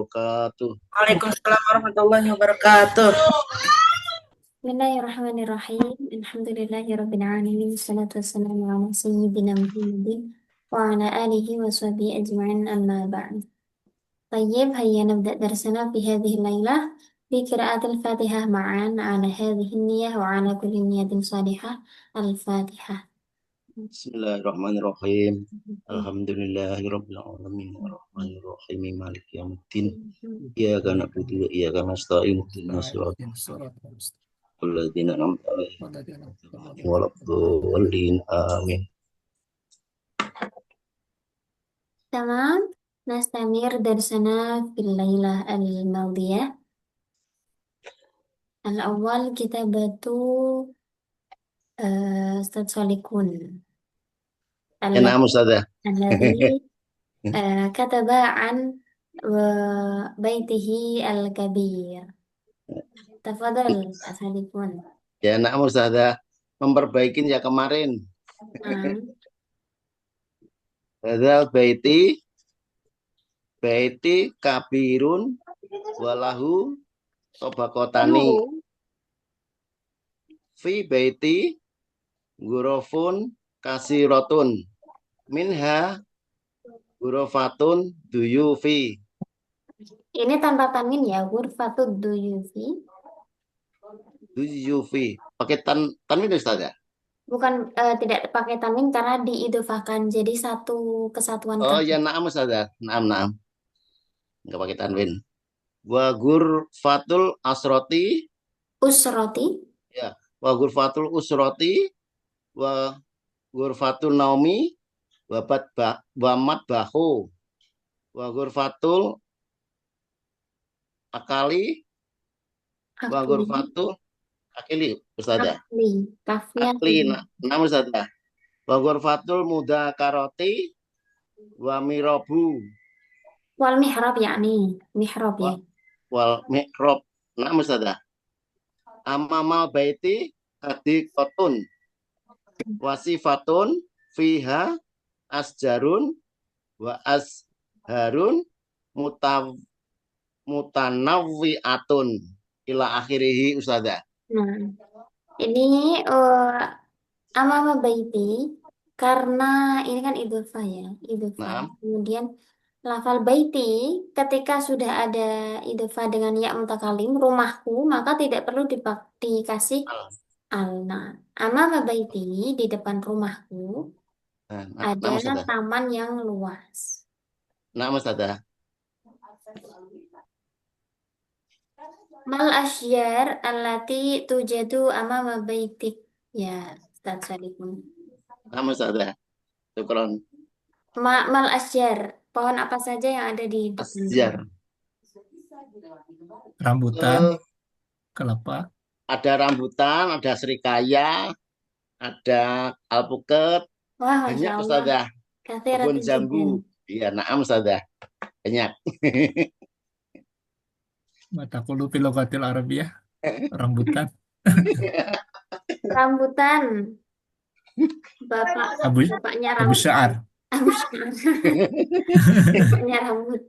wabarakatuh. Waalaikumsalam warahmatullahi wabarakatuh. Bismillahirrahmanirrahim. Alhamdulillahirabbil alamin. Wassalatu wassalamu ala sayyidina Muhammadin wa ala alihi wa sahbihi ajma'in amma ba'd. طيب هيا نبدأ درسنا في هذه الليلة بقراءة الفاتحة معا على هذه النية وعلى كل نية صالحة. الفاتحة. Bismillahirrahmanirrahim. Alhamdulillahirabbil alamin arrahmanirrahim maliki yaumiddin. Iyyaka na'budu wa iyyaka nasta'in ihdinas siratal ladzina an'amta 'alaihim ghairil waladdallin. Amin. تمام. نستمر درسنا في الليلة الماضية. الأول كتابة أستاذ صالحون Na'am Ustazah. الذي كتب عن بيته الكبير. تفضل Pak Salihun. Ya, na'am Ustazah. Memperbaikin ya kemarin. Hadza baiti kabirun walahu tobakotani fi baiti gurufun kasirotun minha gurufatun duyufi. Ini tanpa tanwin ya, ghurfatud duyufi. Duyufi pakai tanwin Ustaz ya? Bukan, tidak pakai tanwin karena diidofahkan jadi satu kesatuan Oh kata. ya, na'am Ustaz ya. Na'am. Enggak pakai tanwin. Wa gurfatul asroti. Usroti. Ya, wa gurfatul usroti wa gurfatul naumi wa mat bahu wa gurfatul akali wa gurfatul akili Ustaz ya. Kafnya Akli, na'am Ustaz ya. Wa gurfatul mudakaroti wa mirobu wal mihrab yakni mihrab ya. wal mikrop. Nah, Ustazah. Amamal baiti hadiqatun wasifatun fiha asjarun wa asharun mutanawwi'atun ila akhirih Ustazah. Nah, ini amama baiti karena ini kan idhofah ya, idhofah. Nah, Kemudian lafal baiti ketika sudah ada idhofah dengan ya mutakalim rumahku maka tidak perlu dikasih alna. Amama baiti di depan rumahku ada taman yang luas. Nah, Ustazah. Mal asyar allati tujadu amama baitik ya Ustaz Salihun. Nah, Ustazah. Syukron. Mal asyar, pohon apa saja yang ada di depan? Asjar. Rambutan, kelapa. Ada rambutan, ada serikaya, ada alpukat, Wah, banyak Masya Allah. Ustazah. Kebun Kathiratul jambu. jiddan. Iya, na'am Ustazah. Banyak. Matakulu filogatil Arabiyah. Rambutan. Rambutan. Bapaknya Abu rambut. Sya'ar. Abu Sya'ar. Bapaknya rambut.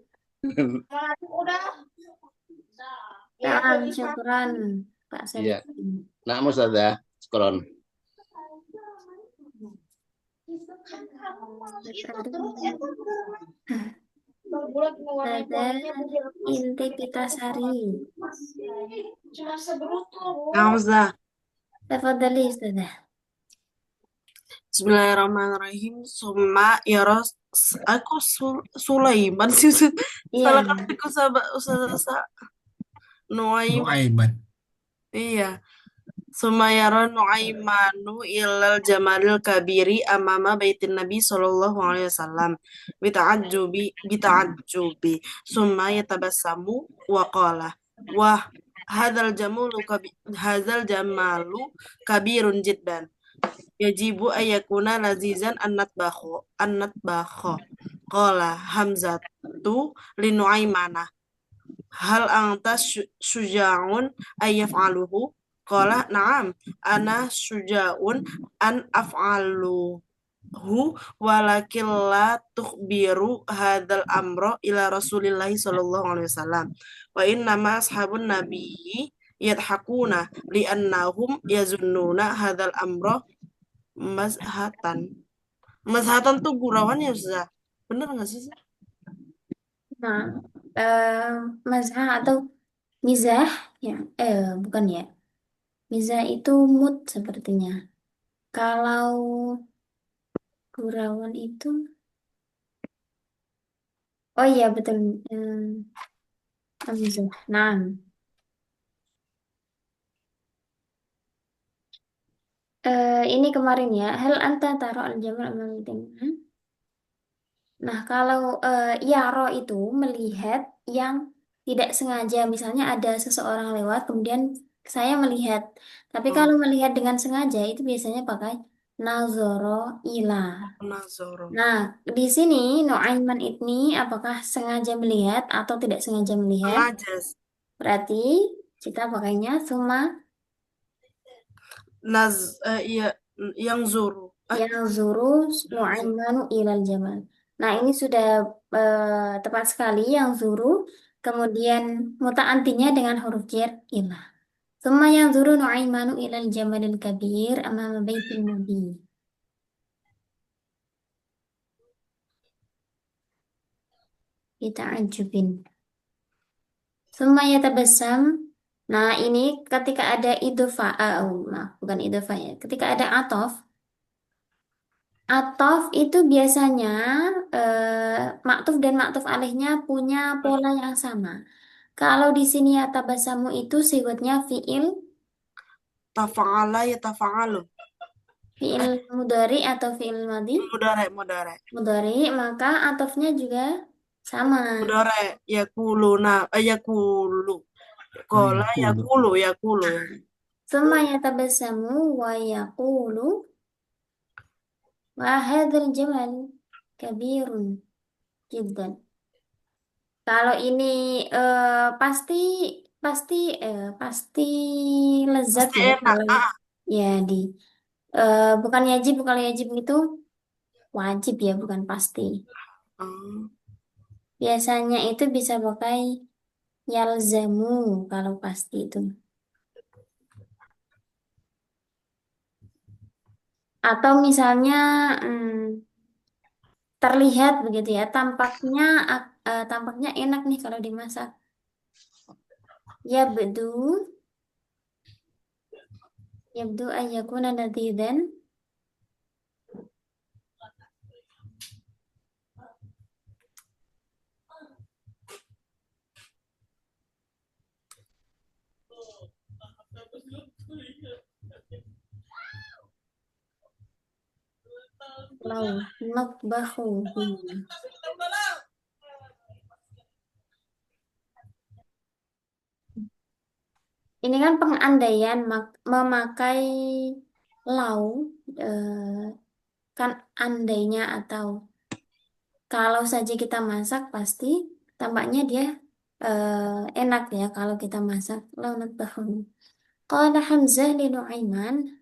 Ya, syukran Pak Iya. Salihun. Nah, Ustazah. Syukron. Ada inti Pitasari. Hamzah. Tafadhali Ustazah. Bismillahirrahmanirrahim. Summa yaros aku Sulaiman sih. Salah kan aku Ustazah Nuaiman. Iya. Summa yara Nuaimanu ilal jamalil kabiri amama baitin Nabi sallallahu alaihi wasallam bita'ajjubi summa yatabassamu wa qala wah hadzal jamalu kabirun jiddan yajibu ayakuna lazizan annatbakho qala hamzatu li Nuaimana hal anta syuja'un ayyaf'aluhu qala na'am ana syuja'un an af'alu walakin la tukhbiru hadzal amra ila Rasulillahi sallallahu alaihi wasallam wa inna ma ashabun nabiyyi yadhakuna li'annahum yazunnuna hadzal amra mazhatan. Mazhatan tuh gurauan ya Ustazah. Bener nggak sih? Nah, mazhah atau mizah ya, bukan ya. Mizah itu mood sepertinya. Kalau gurauan itu, oh iya betul. Hamzah. Nah, ini kemarin ya. Hal anta taro al jamal amal dengan. Nah, kalau yaro itu melihat yang tidak sengaja, misalnya ada seseorang lewat, kemudian saya melihat. Tapi Oh, kalau melihat dengan sengaja itu biasanya pakai nazoro ila. nazoro. Nah, di sini Nuaiman ini apakah sengaja melihat atau tidak sengaja melihat? Sengaja. Berarti kita pakainya suma Iya, yang zuru. yang zuru Nuaimanu ilal jamal. Nah, ini sudah tepat sekali yang zuru. Kemudian mutaantinya dengan huruf jar ilah. Summa yang zuru Nuaimanu ilal jamalil kabir amama baitin nabi. Kita ajubin. Summa yatabassam. Nah, ini ketika ada idofa, maaf, bukan idofa ya. Ketika ada atof, atof itu biasanya maktuf dan maktuf alihnya punya pola yang sama. Kalau di sini yatabasamu itu sifatnya Tafa'ala ya tafa'alu. fiil mudhari atau fiil madhi Mudare, mudare. mudhari, maka atofnya juga sama. Mudare, yakulu. Nah, yakulu. Kola Ayakulu. yakulu, yakulu. Summa yatabasamu wa yaqulu wa hadzal jamal kabirun jiddan. Kalau ini eh, pasti pasti pasti lezat Pasti ya enak. kalau ya di bukan yajib kalau yajib itu wajib ya bukan pasti. Hmm. Biasanya itu bisa pakai yalzamu kalau pasti itu. Atau misalnya terlihat begitu ya, tampaknya enak nih kalau dimasak. Yabdu yabdu ayyakuna nadidan. Lau natbahu. Ini kan pengandaian memakai lau kan andainya atau kalau saja kita masak pasti tampaknya dia enak ya kalau kita masak lau natbahu. Qala Hamzah li Nuaiman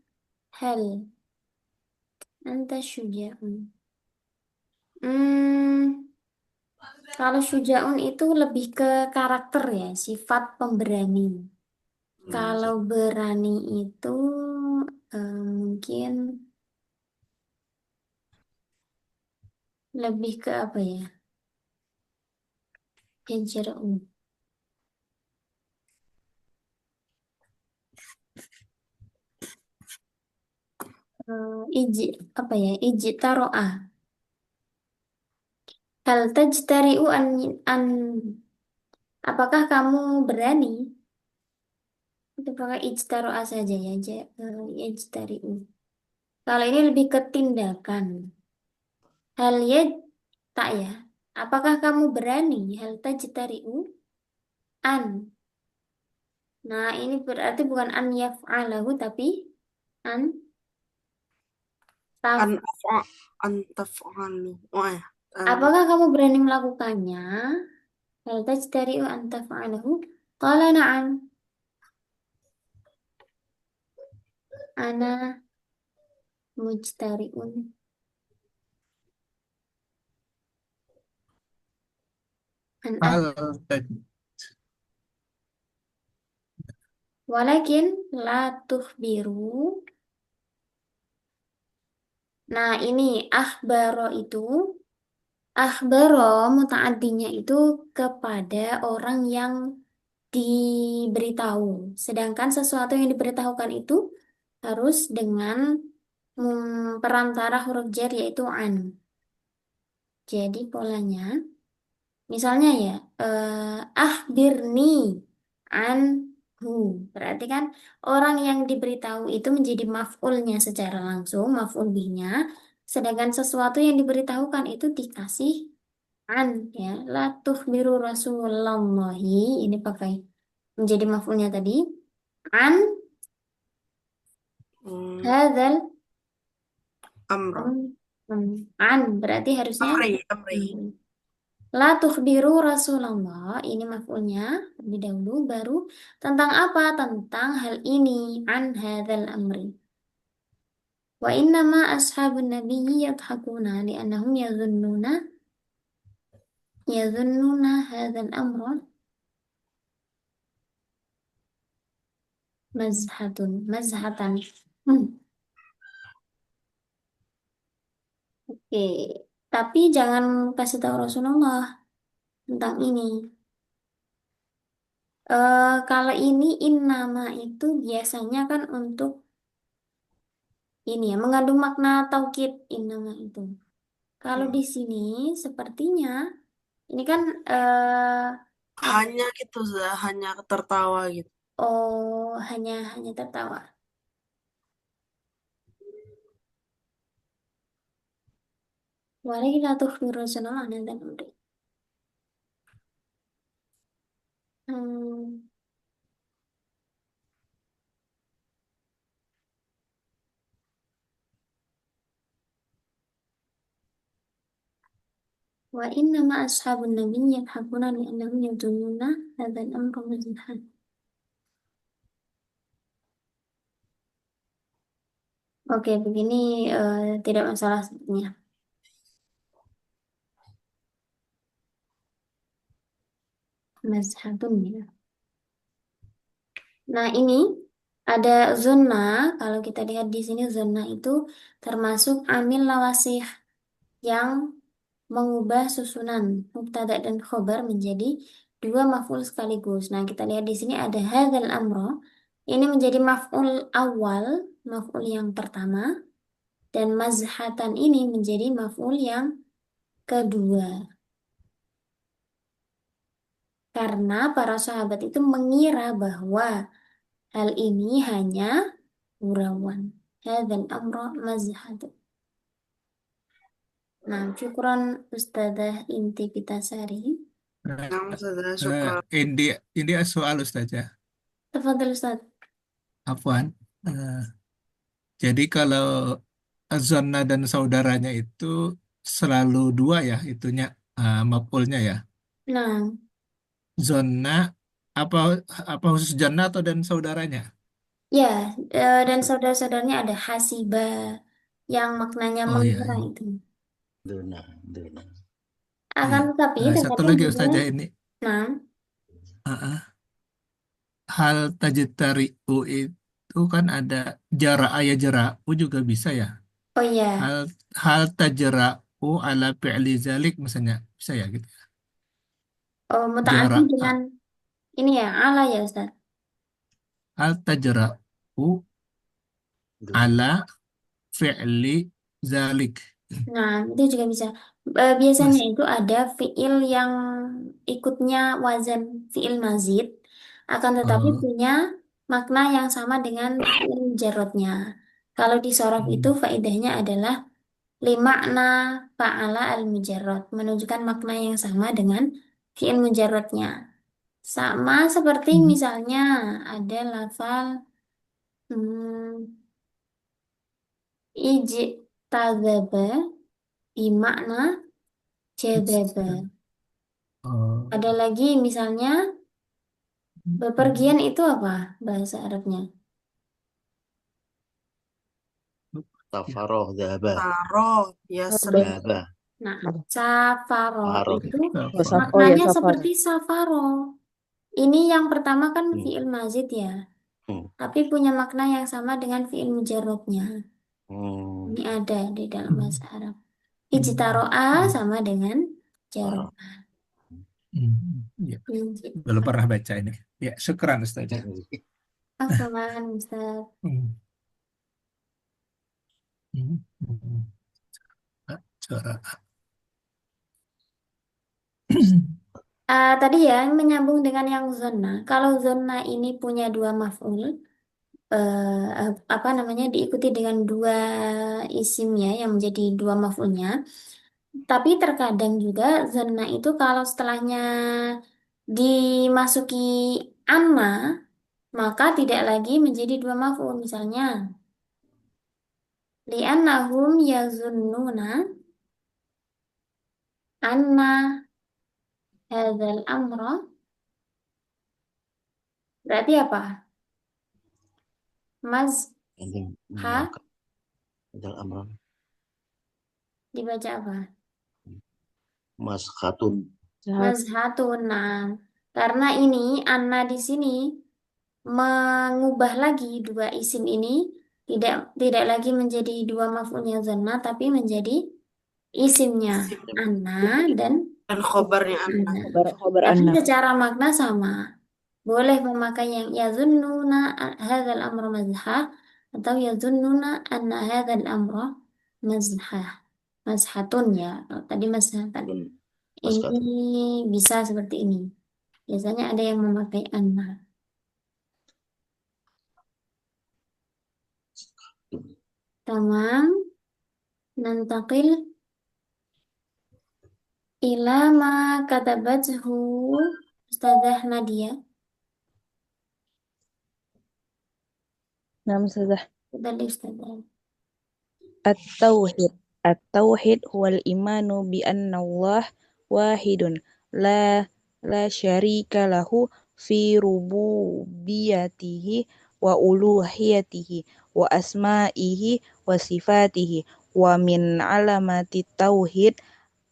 hal anta syuja'un. Hmm, kalau syuja'un itu lebih ke karakter ya, sifat pemberani. Kalau berani itu mungkin lebih ke apa ya? Hijra'un. Iji apa ya? Ijtaro'a. Hal tajtari'u an apakah kamu berani? Itu pakai ijtaro'a saja ya, ijtari'u. Kalau ini lebih ke tindakan. Hal ya tak ya. Apakah kamu berani? Hal tajtari'u an. Nah, ini berarti bukan an yaf'alahu tapi an taf. An taf'alu. Oh ya. Apakah kamu berani melakukannya? Hal tajtari'u an taf'alahu? Qala na'am. Ana mujtari'un. an Hal ah taj- walakin la tukhbiru. Nah, ini akhbaro itu akhbaro mutaaddinya itu kepada orang yang diberitahu. Sedangkan sesuatu yang diberitahukan itu harus dengan perantara huruf jar yaitu an. Jadi polanya, misalnya ya, ahbirni anhu. Berarti kan orang yang diberitahu itu menjadi maf'ulnya secara langsung, maf'ul bihnya. Sedangkan sesuatu yang diberitahukan itu dikasih an, ya. La tukhbiru rasulallahi. Ini pakai menjadi maf'ulnya tadi. An Hmm, hadzal amro. an berarti harusnya Amri. la tukhbiru Rasulullah, ini maf'ulnya lebih dahulu, baru tentang apa? Tentang hal ini, an hadzal amri. Wa innama ashabun nabiyyi yadhakuna li'annahum yadhunnuna hadzal amra mazhatan. Hmm, Oke, tapi jangan kasih tahu Rasulullah tentang ini. Kalau ini innama itu biasanya kan untuk ini ya, mengandung makna taukid innama itu. Kalau Hmm. di sini sepertinya ini kan eh apa? Hanya gitu, Zah, hanya tertawa gitu. Oh, hanya tertawa. Walaihi la tukhbiru Rasulullah dan amri. Hmm. Wa inna ma ashabun nabi yadhakuna li'annahum yadhunnuna hadzal amra mazhan. Oke, begini tidak masalah sebenarnya. Mazhatun ya. Nah, ini ada zona. Kalau kita lihat di sini zona itu termasuk amil lawasih yang mengubah susunan mubtada dan khobar menjadi dua maf'ul sekaligus. Nah, kita lihat di sini ada hadzal amro. Ini menjadi maf'ul awal, maf'ul yang pertama, dan mazhatan ini menjadi maf'ul yang kedua. Karena para sahabat itu mengira bahwa hal ini hanya gurauan. Hadzal amro mazhatun. Nah, syukron Ustazah Inti Pitasari. eh, Yang Zah, eh, syukran. ini ini soal Ustaz ya. Tafadhal Ustaz. Afwan. Jadi kalau zona dan saudaranya itu selalu dua ya itunya mapulnya ya. Nah, Zona apa apa khusus zona atau dan saudaranya? ya, dan saudara-saudaranya ada hasiba yang maknanya Oh iya, mengira iya. itu. Duna, duna. Akan Iya. tetapi Satu terkadang lagi juga, Ustazah ini. nah, Ah, ah. Hal tajtari'u itu kan ada jara'a ya jara'u juga bisa ya. oh ya, Hal hal tajra'u ala fi'li zalik misalnya bisa ya gitu. oh mutaati Jara'a dengan ini ya, ala ya Ustaz. hal tajra'u Duna. ala fi'li zalik. Nah, itu juga bisa. Biasanya Mas. itu ada fiil yang ikutnya wazan fiil mazid, akan tetapi Oh. punya makna yang sama dengan fiil jarotnya. Kalau di sorof itu Hmm. faedahnya adalah limakna fa'ala al-mujarrad, menunjukkan makna yang sama dengan fiil mujarradnya. Sama seperti misalnya ada lafal hmm, ijtadzaba bimakna jadzaba. Oh. Ada lagi misalnya bepergian itu apa bahasa Arabnya? Tafaroh, dahaba. Taroh, yasri. Dahaba. Nah, safaro Faro. itu Safar. Oh ya, maknanya safar. seperti safaro. Ini yang pertama kan Hmm. fi'il mazid ya, Hmm. tapi punya makna yang sama dengan fi'il mujarradnya. Hmm. Ini ada di dalam bahasa Arab. Ijtaro'a sama dengan Faro. jaro'a. Ya, belum pernah baca ini. Ya, syukran Ustazah. Afwan, Ustaz. Hmm. Hmm. Cara. Tadi ya menyambung dengan yang zona. Kalau zona ini punya dua maf'ul, apa namanya diikuti dengan dua isimnya yang menjadi dua maf'ulnya. Tapi terkadang juga zona itu kalau setelahnya dimasuki anna, maka tidak lagi menjadi dua maf'ul. Misalnya, li'annahum yazunnuna anna hadzal amra. Berarti apa? Mazha Ini menyangka Adal amran dibaca apa? mas khatun. Jahat. Mazhatun. Nah, karena ini anna di sini mengubah lagi dua isim ini tidak lagi menjadi dua maf'ulnya zonna tapi menjadi isimnya anna dan Dan khobarnya anna. anna. Khobar Tapi anna. secara makna sama. Boleh memakai yang yazunnuna hadzal amra mazhah atau yazunnuna anna hadzal amra mazhah. Mazhatun ya. Kalau tadi mazhatan. Mas Ini khatun. bisa seperti ini. Biasanya ada yang memakai anna. Tamam. Nantaqil ila ma katabathu Ustazah Nadia. Nama Ustazah. Tadi Ustazah. At-tauhid. At-tauhid huwal imanu bi anna Allah wahidun la syarika lahu fi rububiyatihi wa uluhiyatihi wa asma'ihi wa sifatihi wa min alamati tauhid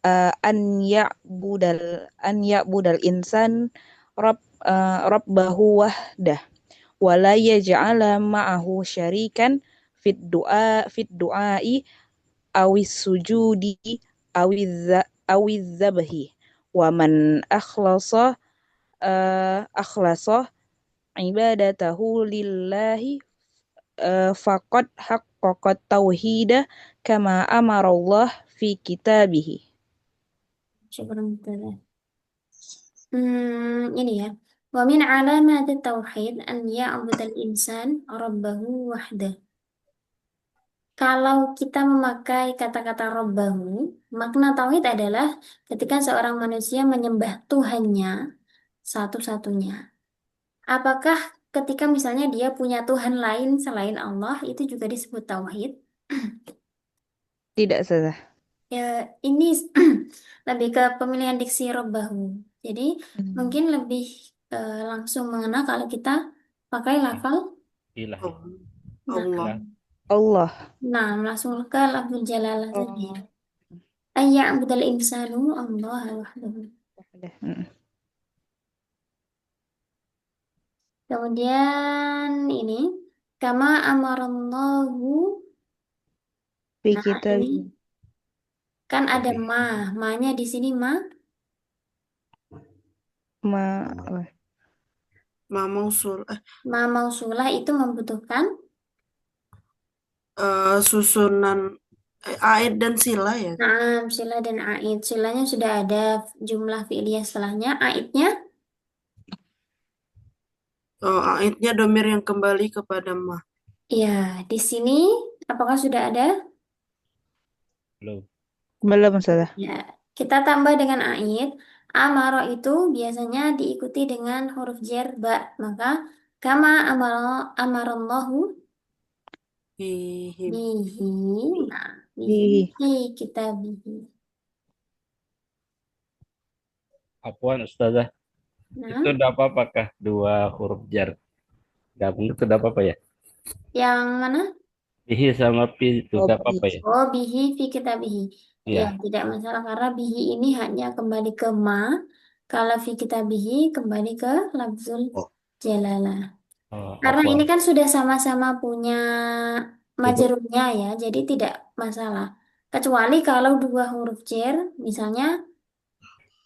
an ya'budal insan rabbahu wahdah wa la yaj'ala ma'ahu syarikan fid du'ai awis sujudi awiz zabhi wa man akhlasa ibadatahu lillahi faqad haqqaqa tauhida kama amara Allah fi kitabihi. Syukur Ustazah. Ini ya. Wa min alamati tauhid an ya'budal insan rabbahu wahdah. Kalau kita memakai kata-kata rabbahu, makna tauhid adalah ketika seorang manusia menyembah Tuhannya satu-satunya. Apakah ketika misalnya dia punya Tuhan lain selain Allah, itu juga disebut tauhid? Tidak salah. Ya, ini lebih ke pemilihan diksi robbahu. Jadi mungkin lebih langsung mengena kalau kita pakai lafal. Ilahi. Allah. Allah. Nah, langsung ke lafzul jalalah tadi. Oh. Ayya'budal insanu Allah wahdahu. Kemudian ini kama amarallahu. Fi Nah, kitab ini kan ada ma-nya di sini ma Ma mausul. ma mausulah itu membutuhkan Susunan aid dan sila ya. Naam, sila dan aid. Silanya sudah ada jumlah fi'liyah setelahnya. Aidnya Aidnya domir yang kembali kepada ma. ya di sini apakah sudah ada? belum salah. Ya, kita tambah dengan aid. Amaro itu biasanya diikuti dengan huruf jar ba. Maka kama amarallahu Bihim. bihi. Nah, Bihi. bihi kita bihi. Apaan Ustazah? Nah, Itu tidak apa-apakah dua huruf jar? Gabung itu tidak apa-apa ya? yang mana? Bihi sama pi itu Oh, tidak apa-apa ya? Oh, bihi fi kita bihi. Ya, Iya. tidak masalah karena bihi ini hanya kembali ke ma. Kalau fi kita bihi kembali ke lafzul Oh, jalalah. Oh, Karena ini apa? kan sudah sama-sama punya itu. majerurnya ya, jadi tidak masalah. Kecuali kalau dua huruf jar, misalnya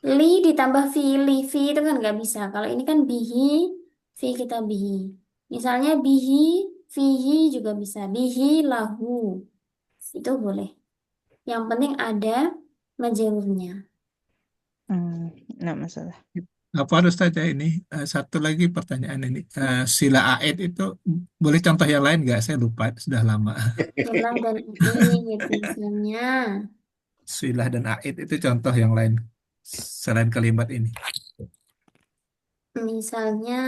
li ditambah fi, li fi itu kan nggak bisa. Kalau ini kan bihi, fi kita bihi. Misalnya bihi, fihi juga bisa. Bihi lahu, itu boleh. Yang penting ada majerurnya. Nggak masalah. Apa harus saja ini? Satu lagi pertanyaan ini. Sila aid itu boleh contoh yang lain nggak? Saya lupa, sudah lama. Silah dan id, misalnya. Silah dan aid itu contoh yang lain selain kalimat ini. Misalnya,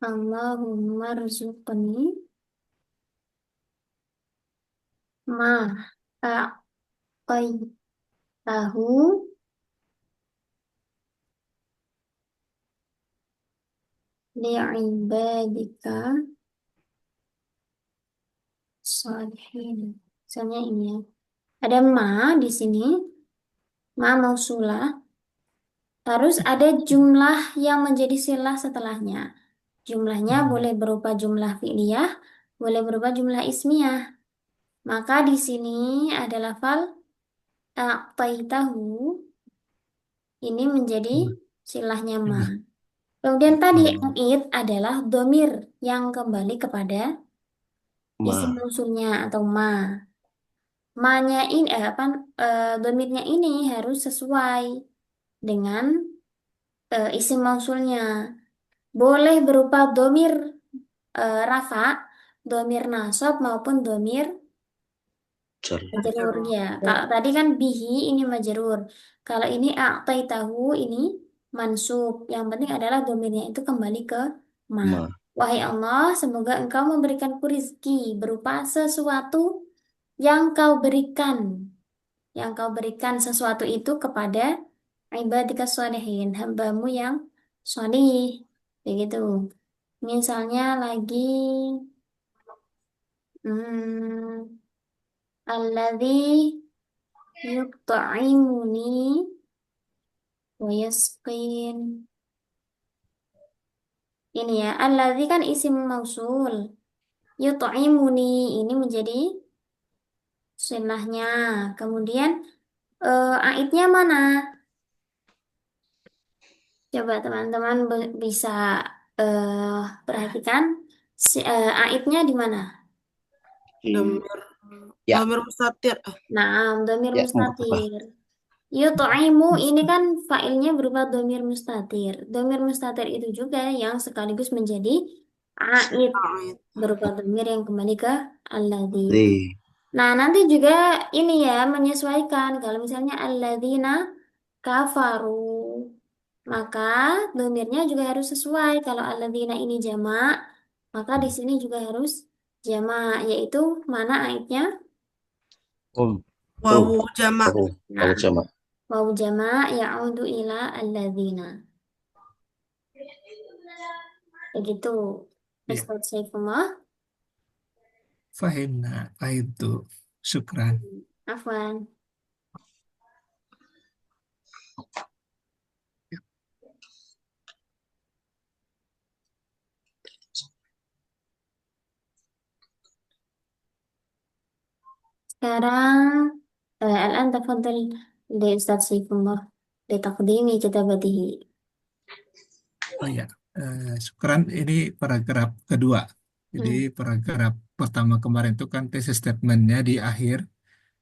Allahumma rzuqni ma a'taitahu li'ibadika sholihin. Misalnya ini ya. Ada ma di sini, ma mausulah. Harus ada jumlah yang menjadi silah setelahnya. Jumlahnya boleh berupa jumlah fi'liyah, boleh berupa jumlah ismiyah. Maka di sini ada lafal a'taitahu, ini menjadi silahnya ma. Kemudian tadi Oh, id adalah domir yang kembali kepada isim Ma. mausulnya atau ma. Ma-nya ini domirnya ini harus sesuai dengan isim mausulnya. Boleh berupa domir rafa, domir nasab maupun domir Jar. majrur Majrur. ya. Kalau tadi kan bihi ini majrur. Kalau ini a'taitahu ini mansub. Yang penting adalah domirnya itu kembali ke ma. Ma. Wahai Allah, semoga engkau memberikanku rizki berupa sesuatu yang kau berikan. Yang kau berikan sesuatu itu kepada ibadika sholihin, hambamu yang sholih. Begitu. Misalnya lagi, hmm, alladzi yut'imuni wa yasqin. Ini ya, alladzi kan isim mausul. Yut'imuni ini menjadi silahnya. Kemudian aidnya mana? Coba teman-teman bisa eh, perhatikan aidnya di mana? Domir, Ya, domir mustatir. Nah, domir ya, apa? mustatir. Yut'imu ini kan failnya berupa domir mustatir. Domir mustatir itu juga yang sekaligus menjadi aid A'id. berupa domir yang kembali ke alladzi. Di. Nah, nanti juga ini ya menyesuaikan. Kalau misalnya alladzina kafaru, maka domirnya juga harus sesuai. Kalau alladzina ini jamak, maka di sini juga harus jamak, yaitu mana aitnya? Oh, Wawu jamak. aku Nah, sama. wawu jamak ya'udu ila alladzina. Begitu. ya. Ustaz Saifullah. Fahimna, itu. Syukran. Afwan. Sekarang الآن تفضل لأستاذ سيف الله لتقديم كتابته. Oh ya, syukran ini paragraf kedua. Jadi Hmm. paragraf pertama kemarin itu kan thesis statementnya di akhir.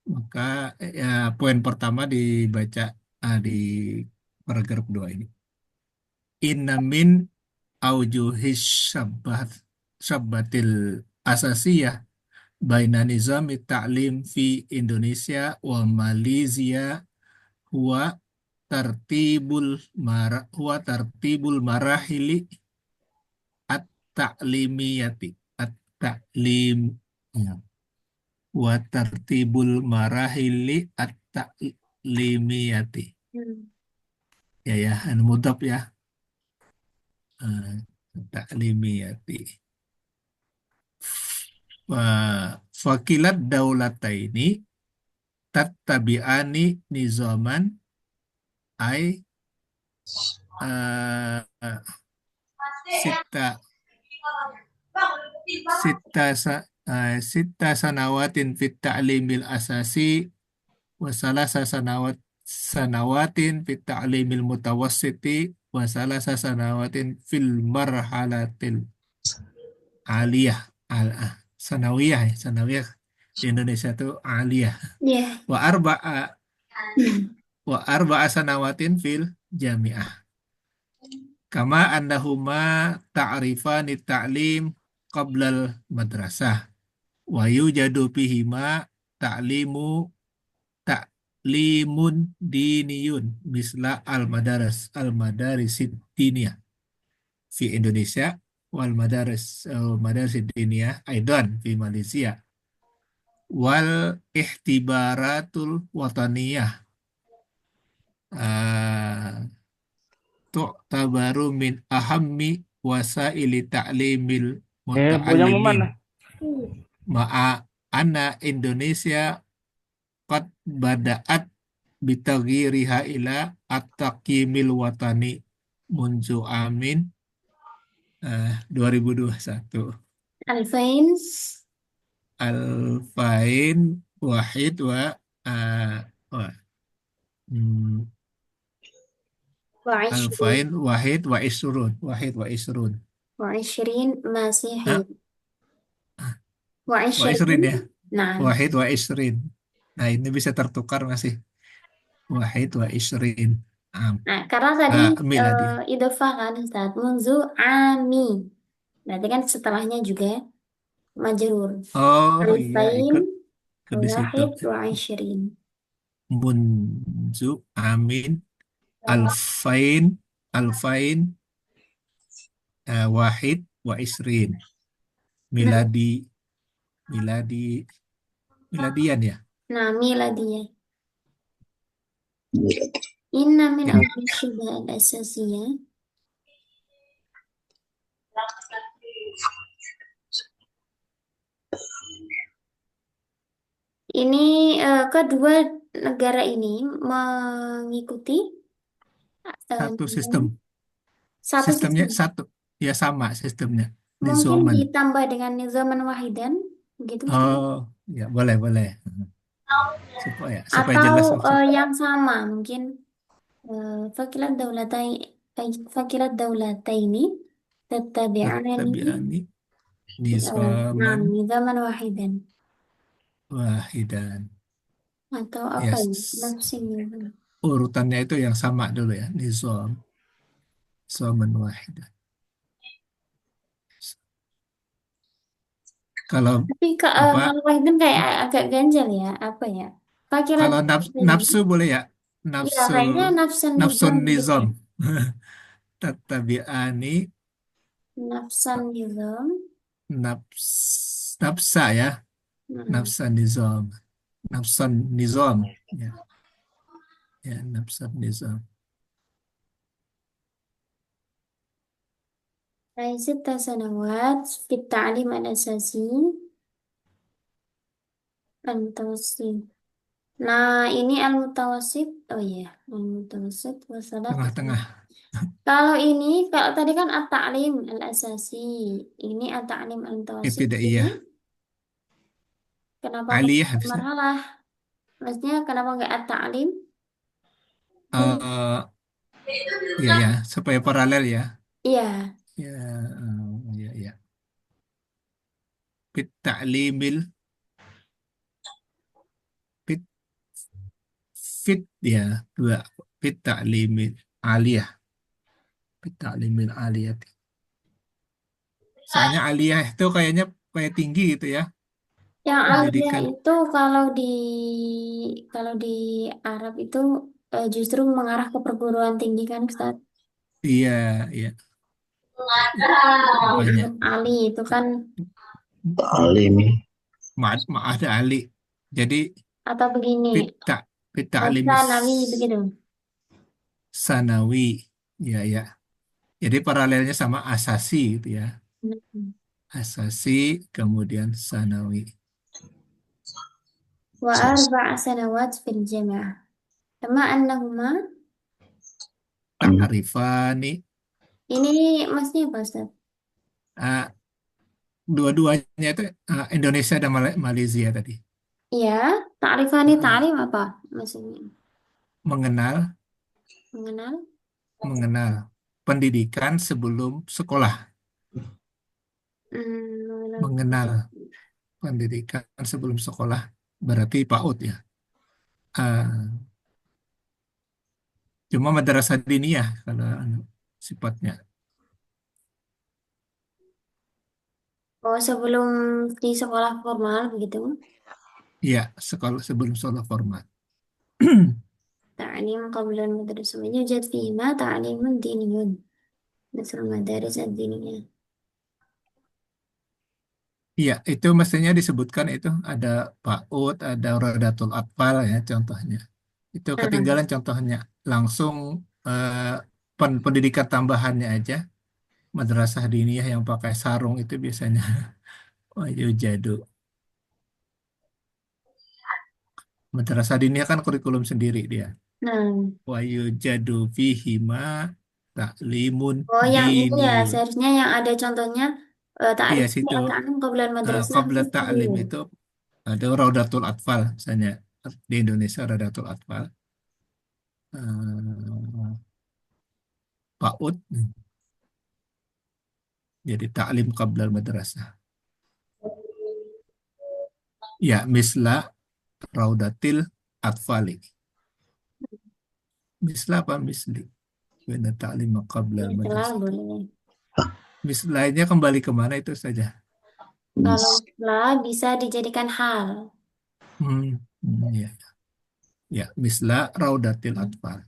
Maka ya, poin pertama dibaca di paragraf kedua ini. Inna min aujuhis syabbatil asasiyah baina nizami ta'lim fi Indonesia wa Malaysia huwa tartibul marahili at-ta'limiyati at-ta'lim ya. Wa tartibul marahili at-ta'limiyati Hmm. ya anu mudhaf ya. Ta'limiyati Fakilat daulataini tattabi'ani nizaman ay eh, sita sita sanawatin fit ta'limil asasi wa salasa sanawatin fit ta'limil mutawassiti wa salasa sanawatin fil marhalatil aliyah sanawiyah sanawiyah di Indonesia itu aliyah Ya. wa arba'a sanawatin fil jami'ah kama annahuma ta'rifani ta'lim qablal madrasah wa yujadu bihima ta'limun diniyun misla al-madaris diniyah fi Indonesia wal madaris diniyah aidan fi Malaysia wal ihtibaratul wataniyah tu'tabaru min ahammi wasaili ta'limil Punyamu muta'allimin mana? ma'a anna Indonesia qad bada'at bitaghyiriha ila at-taqyimil watani munzu amin 2021 Alfains alfain wahid wa uh, wa- hmm, وعشرين alfain wahid wa isrun وعشرين مسيحي Hah? Wa isrin ya وعشرين نعم wahid wa isrin. Nah, ini bisa tertukar masih. Wahid wa isrin. Nah, karena tadi Miladi. idofah kan Ustaz, munzu ami. Berarti kan setelahnya juga majrur. Oh iya, Alfain ikut di situ. wahid wa ishirin. Munzu amin alfain alfain wahid wa isrin. Miladian ya. Nah, miladiyah. Inna min awal syibah al-asasiyah. Ini kedua negara ini mengikuti Satu sistem. satu Sistemnya sistem. satu. Ya sama sistemnya. Mungkin Nizoman. ditambah dengan nizaman wahidan, begitu Ustaz? Oh, ya boleh. Supaya Atau jelas maksudnya. yang sama, mungkin fakilat daulataini tattabi'ani Tabi'ani nizaman nizaman wahidan. wahidan. Atau apa ya? Yes. Nafsin nizam. Urutannya itu yang sama dulu ya. Nizaman wahidan. Kalau Tapi apa? kalau wahidan kayak agak ganjal ya, apa ya? Fakilat Kalau nafsu boleh ya? ya, kayaknya nafsan Nafsun nizam gitu. nizam. Tattabi'ani Nafsan nizam. nafsa ya. Nafsan nizam. Nafsan nizam. Ya, nafsan nizam. Ay 6 سنوات في التعليم الأساسي المتوسط. Nah, ini al-mutawassit. Oh iya, al-mutawassit wasalat. Tengah-tengah. Kalau tadi kan at-ta'lim al-asasi. Ini at-ta'lim al-mutawassit. Ibtidaiyah. Kenapa Aliyah pakai bisa. marhalah? Maksudnya kenapa nggak at-ta'lim? Ya, supaya paralel ya. Iya. Ya. Fit ta'limil fit ya, dua. Fit ta'limil aliyah. Fit ta'limil aliyah. Soalnya aliyah itu kayaknya kayak tinggi gitu ya. Yang aliyah Pendidikan. itu kalau di Arab itu justru mengarah ke perguruan tinggi kan, Ustaz? Iya. Banyak. Ali itu kan Alim. Ada ali. Jadi atau begini, fit ta'limis Sanawi begitu. sanawi. Ya. Jadi paralelnya sama asasi gitu ya. asasi, kemudian sanawi. وأربع سنوات في الجامعة كما أنهما Ta'rifani, ini maksudnya apa Ustaz? ah, dua-duanya itu Indonesia dan Malaysia tadi. Ya, ta'rifani Ah, ta'lim apa maksudnya? mengenal, Mengenal? mengenal pendidikan sebelum sekolah, Mengenal. mengenal pendidikan sebelum sekolah berarti PAUD ya. Ah, cuma madrasah diniyah kalau sifatnya. Oh, sebelum di sekolah formal begitu. Iya, sekolah sebelum sekolah formal. تعليم قبل المدرسة يوجد فيهما تعليم ديني مثل المدارس الدينية. Iya, itu mestinya disebutkan itu ada PAUD, ada Rodatul Atfal ya contohnya. Itu ketinggalan contohnya. Langsung eh, pendidikan tambahannya aja. Madrasah diniyah yang pakai sarung itu biasanya wahyu jadu. Madrasah diniyah kan kurikulum sendiri dia. Nah, Wahyu jadu fihima taklimun oh yang ini ya diniyun. seharusnya yang ada contohnya Iya ta'rif situ ta'lim qabla madrasah qabla ta'lim itu ada Raudatul Atfal misalnya di Indonesia Raudatul Atfal. Eh, PAUD jadi taklim qabla madrasah. Ya, misla Raudatil Atfali. Misla apa misli? Bina taklim qabla Itulah madrasah. boleh. Mislanya kembali kemana itu saja. Kalau lah bisa dijadikan hal. Ya. Ya, misla Raudatil Atfal.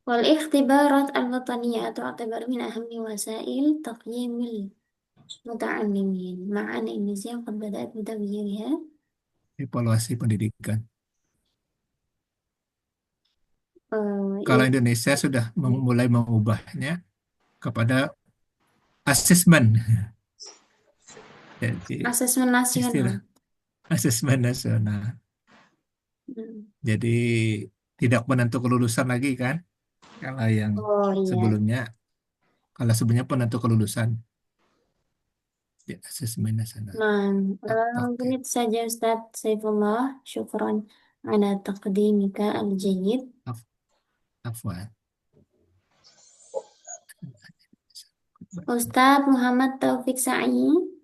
والاختبارات الوطنية تعتبر من أهم وسائل تقييم المتعلمين مع أن إندونيسيا قد بدأت بتغييرها. Evaluasi pendidikan. Ya, Kalau Indonesia sudah mulai mengubahnya kepada asesmen. Jadi asesmen nasional. istilah asesmen nasional. Hmm. Jadi tidak menentu kelulusan lagi kan? Kalau yang Oh iya. sebelumnya, kalau sebelumnya penentu kelulusan di asesmen nasional. Nah, mungkin Oke, itu saja Ustadz Saifullah. Syukron ala taqdimika al-jayyid. afwan. Ustadz Muhammad Taufik Sa'i.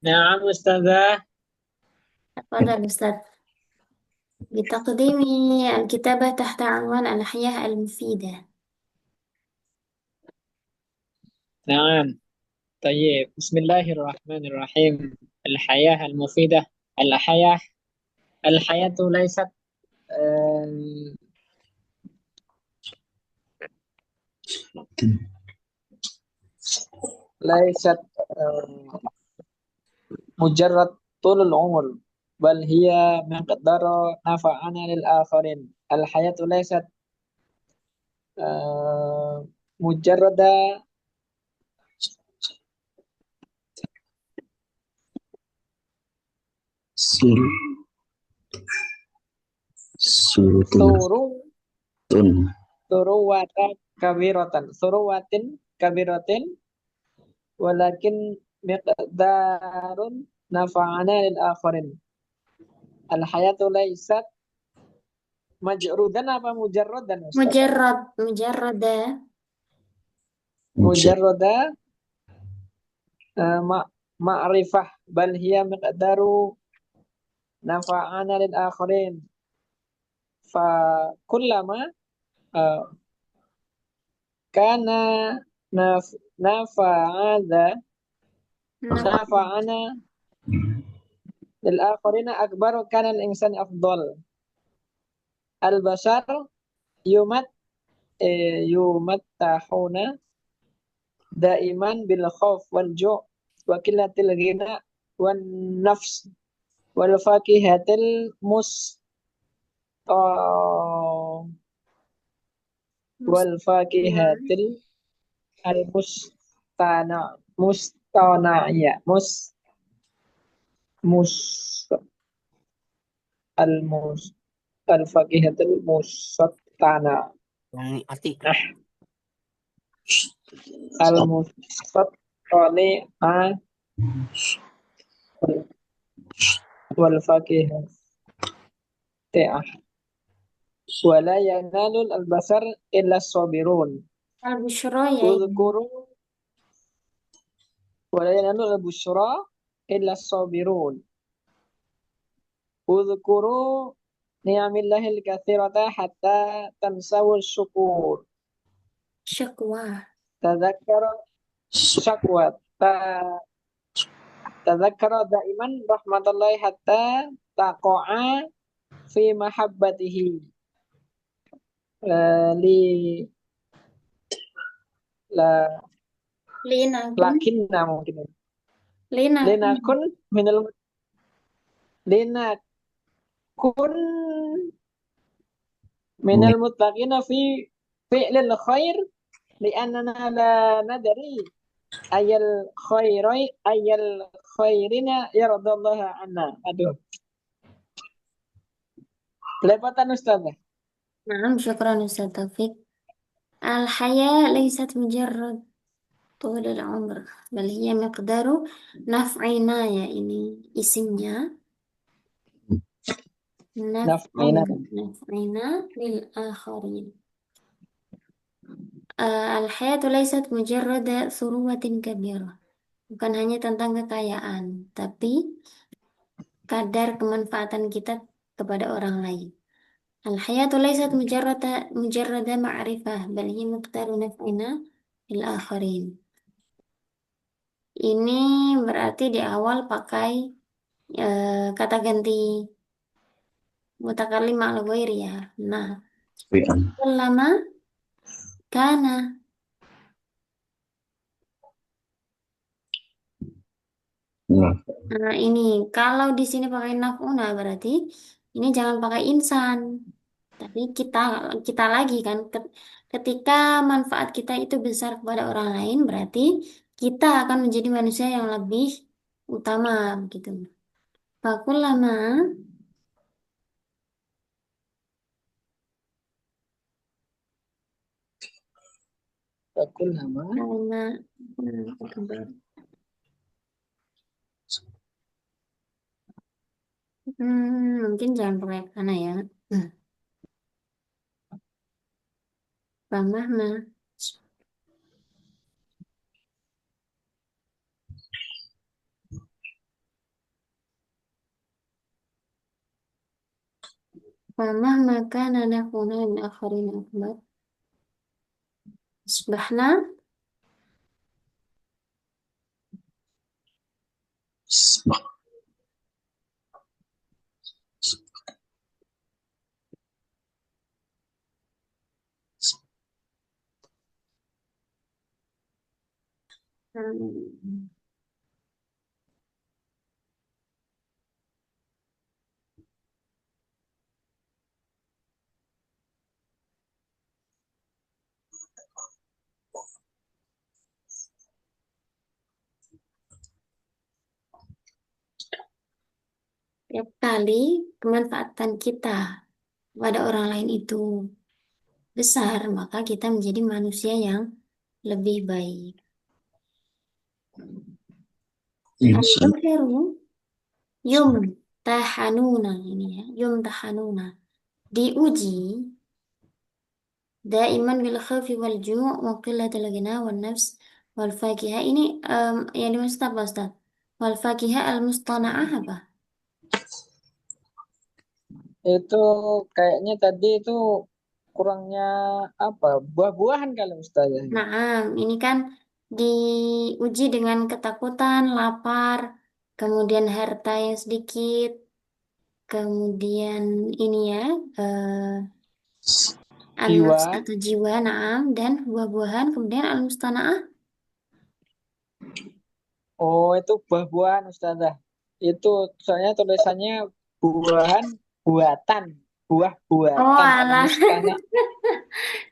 نعم أستاذة. تفضل أستاذ بتقديم الكتابة تحت عنوان الحياة المفيدة. نعم طيب، بسم الله الرحمن الرحيم. الحياة المفيدة. الحياة الحياة ليست آه، ليست مجرد طول العمر، بل هي مقدار نفعنا للآخرين. الحياة ليست مجرد ثروة كبيرة ولكن مقدار نفعنا للآخرين. الحياة ليست مجرودا apa mujarradan Ustaz? مجرد مجرد معرفة بل هي مقدار نفعنا للآخرين. فكلما كان نفعنا للآخرين أكبر كان الإنسان أفضل. البشر يمتعون دائما بالخوف والجوع وقلة الغنى والنفس والفاكهة wal fakihatil al mustana'iyah mus al mus al fakihatil mustana al mustana wal fakihat wala yanalul albasar illa sabirun Al-Bushra ya ini. udhkuru wala yanalul albusra illa sabirun udhkuru ni'amillahil katsirata hatta tansawul syukur Syakwa. tadzakkara syakwa tadzakkara daiman rahmatullahi hatta taqa'a fi mahabbatihi li la Linakun. lakinna mungkin Linakun. linakun minal linakun minal muttaqina fi fi'lil khair li'annana la nadri ayal khairina yaradallaha anna. Aduh, lepatan Ustaz. Naam, syukran Ustaz Taufik. Al-haya laysat mujarrad طول العمر بل هي مقدار نفعنا ya ini isimnya Naf'ina. نفعنا للآخرين. الحياة ليست مجرد ثروة كبيرة, bukan hanya tentang kekayaan, tapi kadar kemanfaatan kita kepada orang lain. Al-hayatu laysat mujarrada ma'rifah bal hiya miqdaru naf'ina lil akharin. Ini berarti di awal pakai kata ganti mutakallim ma'al ghairi ya. Nah, lama kana. Nah, ini kalau di sini pakai naf'una berarti ini jangan pakai insan. Tapi kita lagi kan ketika manfaat kita itu besar kepada orang lain berarti kita akan menjadi manusia yang lebih utama begitu. Fakullama Fakullama karena mungkin jangan pakai karena ya. Famahma famahma kana nakuna min akharin akbar. Asbahna tiap kali kemanfaatan kita pada orang lain itu besar, maka kita menjadi manusia yang lebih baik. Al-akhiru yumtahanuna ini ya, yumtahanuna diuji daiman bil khawfi wal ju' wa qillatil ghina wan nafs wal fakihah. Ini yang dimaksud apa Ustaz? Wal fakihah al mustana'ah apa? itu kayaknya tadi itu kurangnya apa? Buah-buahan kali Ustaz. Nah, ini kan diuji dengan ketakutan, lapar, kemudian harta yang sedikit, kemudian ini ya, Jiwa. an-nafs atau jiwa, naam, dan buah-buahan, kemudian al-mustana'ah. Oh, itu buah-buahan Ustazah. Itu soalnya tulisannya buahan buatan. Oh buah-buahatan alah, al-mustanah.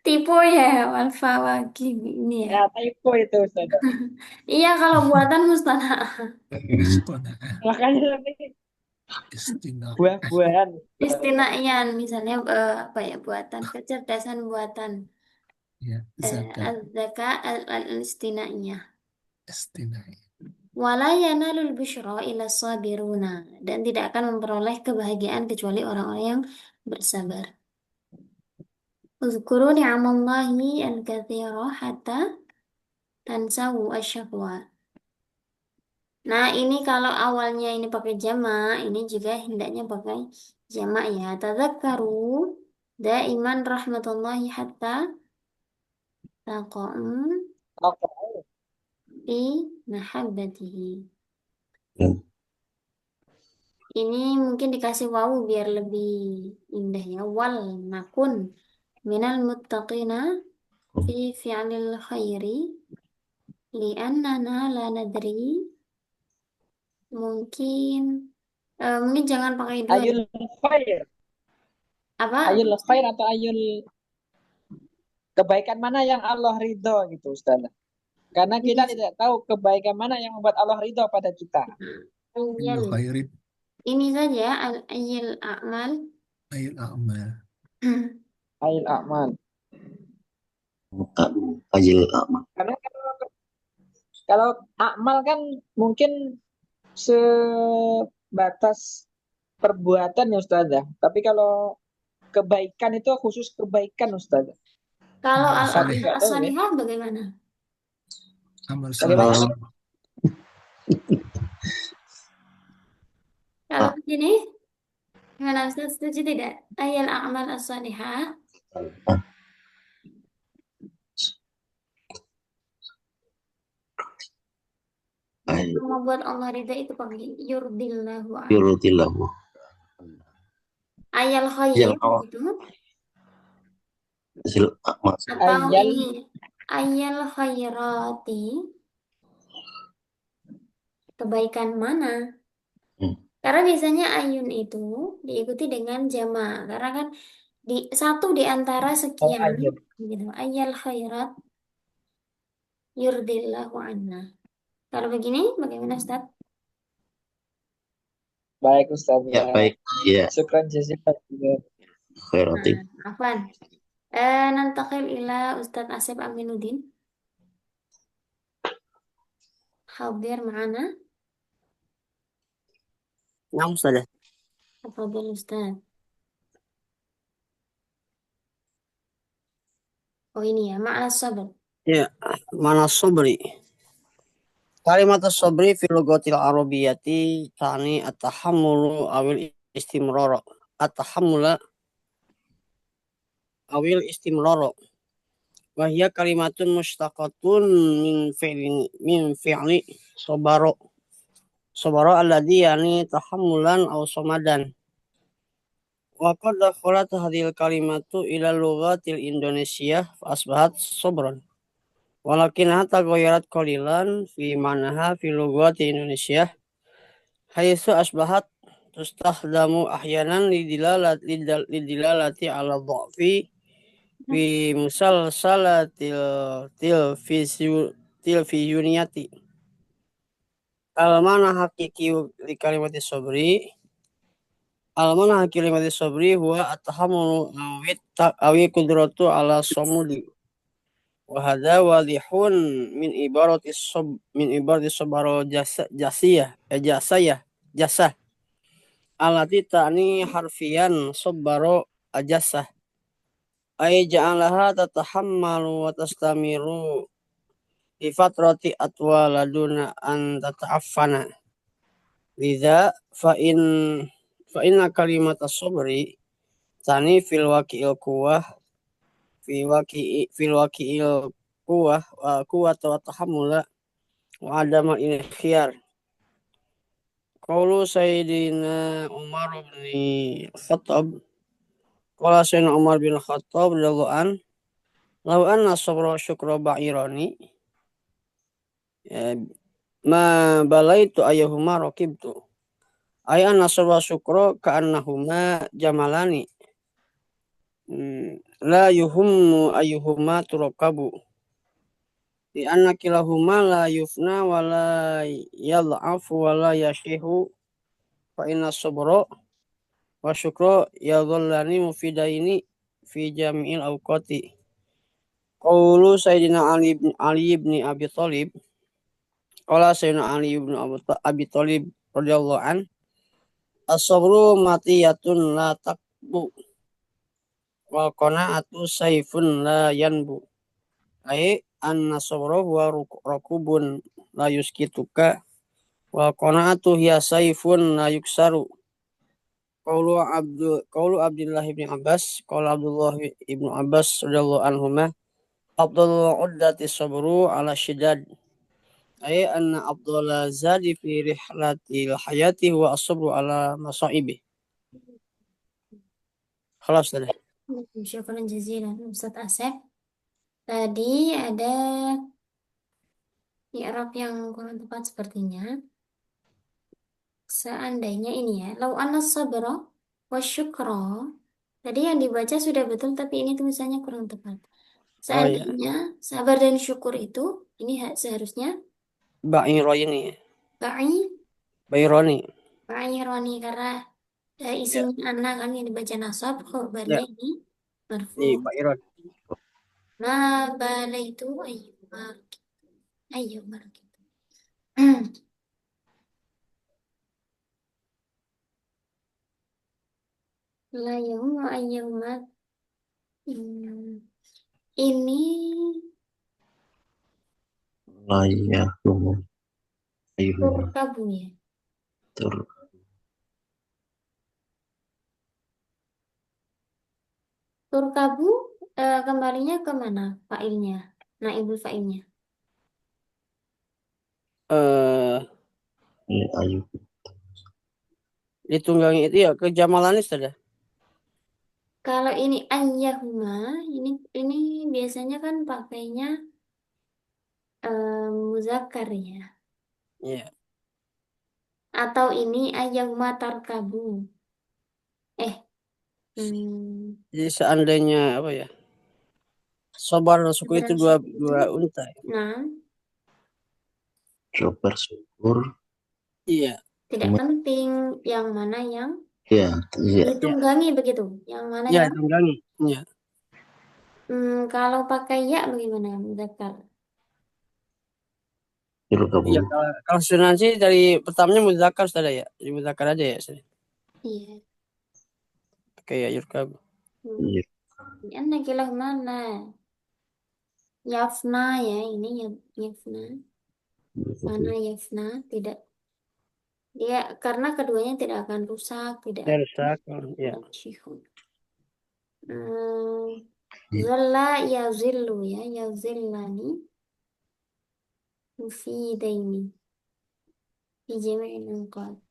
tipu ya, wal fawakih ini ya. Ya, typo itu Ustaz. Iya kalau buatan mustana. Mustona'ah. Makanya lebih Istina'ah. buah-buahan. Istinaian misalnya apa ya buatan kecerdasan buatan Ya, zakat. az-zaka al-istinaiyah. Istina'ah. Wala yanalul busyra illa sabiruna dan tidak akan memperoleh kebahagiaan kecuali orang-orang yang bersabar. Uzkuru ni'amallahi al-katsira hatta tansawu asyaqwa. Nah, ini kalau awalnya ini pakai jamak, ini juga hendaknya pakai jamak ya. Tadzakkaru daiman rahmatullahi hatta taqa'u Apa? fi mahabbatihi. Hmm. Ini mungkin dikasih wawu biar lebih indah ya. Wal nakun minal muttaqina fi fi'lil khairi li'annana la nadri mungkin mungkin jangan pakai dua ya. Ayul khair. Apa? Ayul khair atau ayul kebaikan mana yang Allah ridho gitu Ustaz. Karena kita Ini tidak tahu kebaikan mana yang membuat Allah ridho pada kita. ayal. Kullu khairin Ini saja ayil a'mal. ayil a'mal. Ayul a'mal. Ajil amal. Karena kalau amal kan mungkin sebatas perbuatan ya Ustaz. Tapi kalau kebaikan itu khusus kebaikan Ustaz. Kalau Amal Saya soleh. tidak tahu ya. as-salihah bagaimana? Amal Bagaimana? soleh. Kalau begini, gimana Ustaz? Setuju tidak? Ayal a'mal as-salihah. Ayo, Yang membuat Allah ridha itu pakai yurdillahu an. yurutillahu. Ayal khair Ajil amal. gitu. Ajil amal. Atau Ayal ini ayal khairati. Kebaikan mana? Hmm. Karena biasanya ayun itu diikuti dengan jama. Karena kan satu di antara sekian. ayat. Gitu. Ayal khairat yurdillahu anna. Kalau begini, bagaimana Ustaz? Baik Ustaz Ya, ya. baik. Ya, Syukran jazilan. khairatin. Afwan. Nantakil ila Ustaz Asep Aminuddin. Hadir معنا. نعم أستاذة. تفضل Ustaz. Oh ini ya, ma'al sabr. Ya, mana sabri. Kalimat sabri fi lugatil arabiyyati tani at-tahammulu awil istimrara. At-tahammula awil istimrara. Wa hiya kalimatun mustaqatun min fi'li sabara. Sabara alladhi yani tahammulan aw samadan. Wa qad dakhalat hadhil kalimatu ila lughatil Indonesia fa asbahat sabran. Walakinha taghayyarat qalilan fi manaha fi lughati Indonesia haitsu asbahat tustakhdamu ahyanan lidilalati ala dha'fi fi musalsalatil tilfizuniyati. Al-mana hakiki li kalimati sabri Al-mana hakiki kalimati sabri huwa at-tahammulu awi kudratu ala samudi. Wahada wadihun min ibarati sabaro jasah alati ta'ni harfian sabaro ajasah ay ja'alaha tatahammalu wa tastamiru di fatrati atwa laduna an tata'affana lidha fa'inna kalimat as-sabri tani fil waqi'il quwah fil waqi'il quwah wa quwwata wa tahammula wa adama khiyar. Qaulu Sayyidina Umar bin Khattab Qala Sayyidina Umar bin Khattab radhiyallahu an law anna sabra syukra ba'irani ma balaitu ayyuhuma raqibtu ay anna sabra syukra ka'annahuma jamalani La yuhummu ayyuhuma turakabu. Di anna kilahuma la yufna wa la yad'afu wa la yashihu fa inna sabra wa syukra yadhallani mufidaini fi jami'il awqati. Qawlu Sayyidina Ali ibn Abi Thalib. Qala Sayyidina Ali ibn Abi Thalib radhiyallahu an. As-sabru matiyatun la taqbu. Wal qana'atu sayfun la yanbu. Ai anna sabra huwa rakubun la yuskituka. Wal qana'atu hiya sayfun la yuksaru. Qaulu Abdullah ibn Abbas. Qaulu Abdullah ibn Abbas radhiyallahu anhuma. Afdalul uddati sabru ala syidad. Ay anna afdala zadi fi rihlatil hayati huwa as-sabru ala masaibi. Khalas tadi. Syukran jazilan Ustadz Asep. Tadi ada i'rab yang kurang tepat sepertinya. Seandainya ini ya, lau anna sabra wa syukra. Tadi yang dibaca sudah betul, tapi ini tulisannya kurang tepat. Oh ya, Seandainya sabar dan syukur itu, ini seharusnya Ba'ironi. ba'i, Ba'ironi. ba'ironi karena isinya anak kan yang dibaca nasab, Ya, khobarnya ini di marfu. Ba'ironi. Ma bala itu ayo marki. La yauma ayyumat. Ini Layahum ayyuhuma turkabu ya. tur Turkabu kembalinya ke mana fa'ilnya? Naibul fa'ilnya. ayyuh Ditunggangi itu ya ke jamalanis ada. Kalau ini ayyahuma, ini biasanya kan pakainya muzakkar ya. Iya. Atau ini ayyahuma tarkabu. Jadi seandainya apa ya? Sabar dan syukur itu dua unta. Nah, sabar syukur. Iya. tidak penting yang mana yang Iya. ditunggangi begitu. Yang mana Iya, yang ditunggangi. Iya. Kalau pakai ya bagaimana muzakkar? Iya, kalau sunan sih dari pertamanya muzakkar sudah ya. Jadi muzakkar aja ya. Iya. Kayak yurkab. Iya. Anna kilah mana? Yafna ya, ini yafna. Mana yafna? Tidak. Dia karena keduanya tidak akan rusak, tidak rusak. Ya. Zalla yazillu ya, yazillani mufidaini fi jami'il awqat.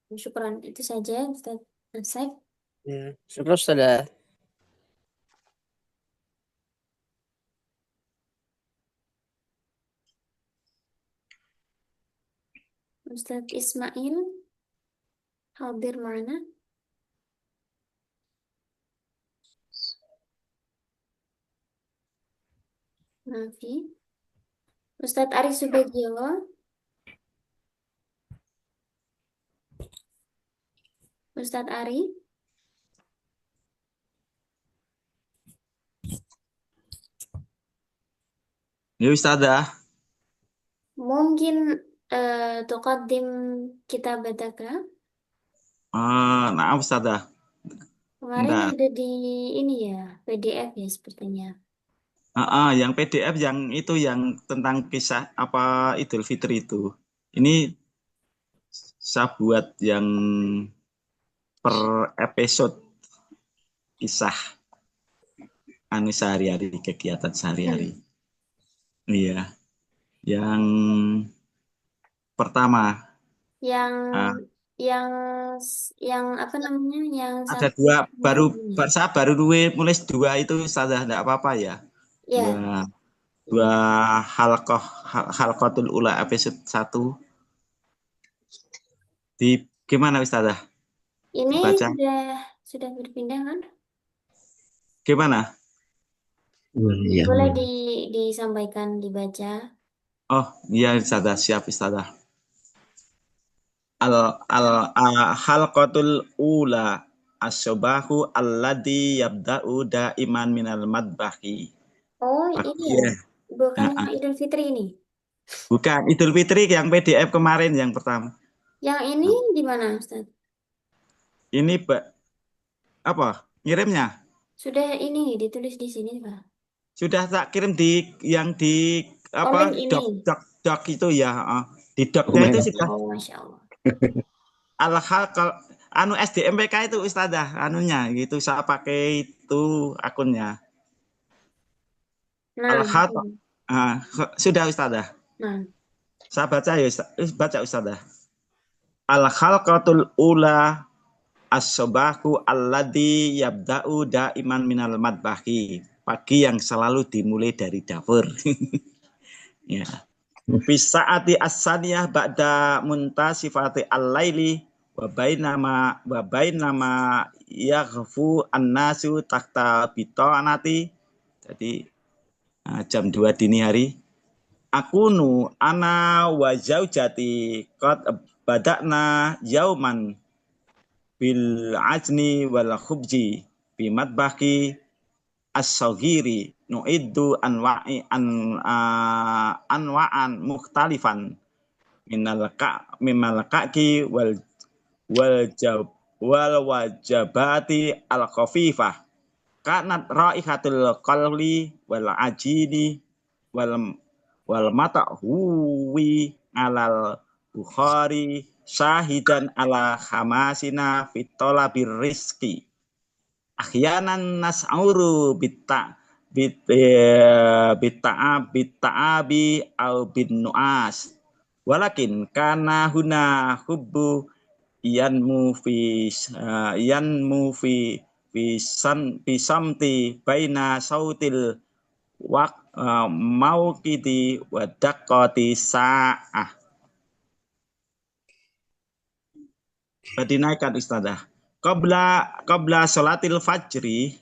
Syukran, itu saja Ustaz Asep. Ya, syukur sudah. Ustaz Ismail hadir mana? Mafi. Ustaz Ari Subagio. Ustaz Ari. Ya Ustazah. Mungkin tuqaddim kitabataka. Nah Ustazah. Kemarin ada di ini ya, PDF ya sepertinya. Yang PDF yang itu yang tentang kisah apa Idul Fitri itu. Ini saya buat yang per episode kisah sehari-hari, kegiatan sehari-hari. Iya. Yang pertama. Yang yang apa namanya? Yang Ada satu dua baru ini. saya baru nulis dua itu Ustazah, enggak apa-apa ya. Dua Ya, dua halqatul ula episode 1 di gimana Ustazah? ini Dibaca sudah berpindah kan? gimana? Iya. Boleh disampaikan, dibaca. Oh, iya Ustazah, siap Ustazah. Halqatul ula asyabahu alladhi yabda'u daiman minal madbahi. Oh, ini ya. Iya. Bukan Nah, yang Idul Fitri ini. bukan Idul Fitri yang PDF kemarin yang pertama. Yang ini di mana, Ustaz? Ini apa? Ngirimnya? Sudah ini ditulis di sini, Pak. Sudah tak kirim yang di Oh, apa link ini. doc itu ya. Di docnya itu sudah Oh, Masya Allah. anu SDMPK itu Ustazah anunya gitu saya pakai itu akunnya. Nah, Sudah Ustazah. nah. Saya baca ya baca Ustazah. Al-khalqatul ula as-sabahu alladhi yabda'u daiman minal madbahi. Pagi yang selalu dimulai dari dapur. Ya. Bisaati as-saniyah ba'da muntasifati al-laili wa bainama yaghfu an-nasu tahta bitanati. Jadi jam 2 dini hari. Akunu ana wa zaujati qad badakna yauman bil ajni wal khubji bi matbaki as-saghiri nu'iddu anwa'an mukhtalifan minal ka'ki wal wajabati al khafifah kanat raihatul qalbi wal ajini wal mata'huwi alal Bukhari syahidan ala hamasina fit talabir rizki ahyanan nas'uru bitta'abi au bin nu'as walakin kana huna hubbu yanmu fi samti baina sautil mauqiti wa daqqati sa'ah. Dinaikkan Ustazah. Qabla salatil fajri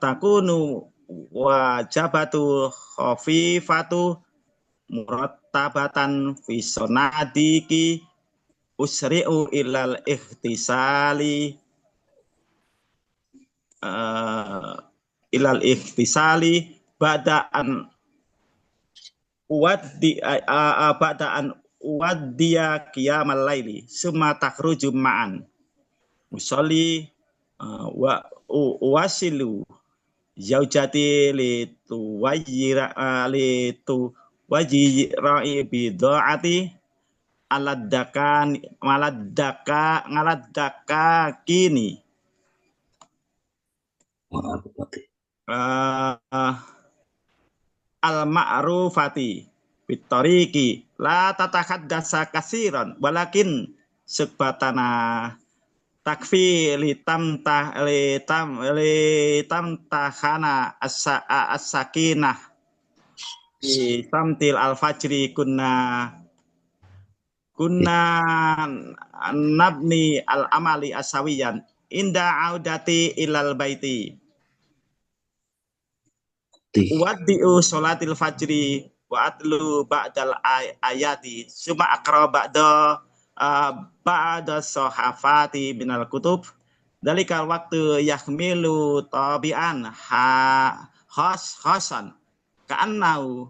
takunu wajabatu khafifatu murattabatan fi sonadiki usri'u ilal ikhtisali ba'daan uwaddiya qiyamal laili summa takhruju ma'an musalli wa wasilu zaujati lituwajira bidaati ngaladaka kini al-ma'rufati bittariqi la tatakaddasa kasiran walakin subbatana takfi litamtahana as-sakinah di tamtil al-fajri kunna nabni al-amali asawiyan inda audati ilal baiti waddi'u sholatil fajri wa atlu ba'dal ayati suma akra ba'da sohafati binal kutub dalikal waktu yahmilu tabi'an khasan ka'annahu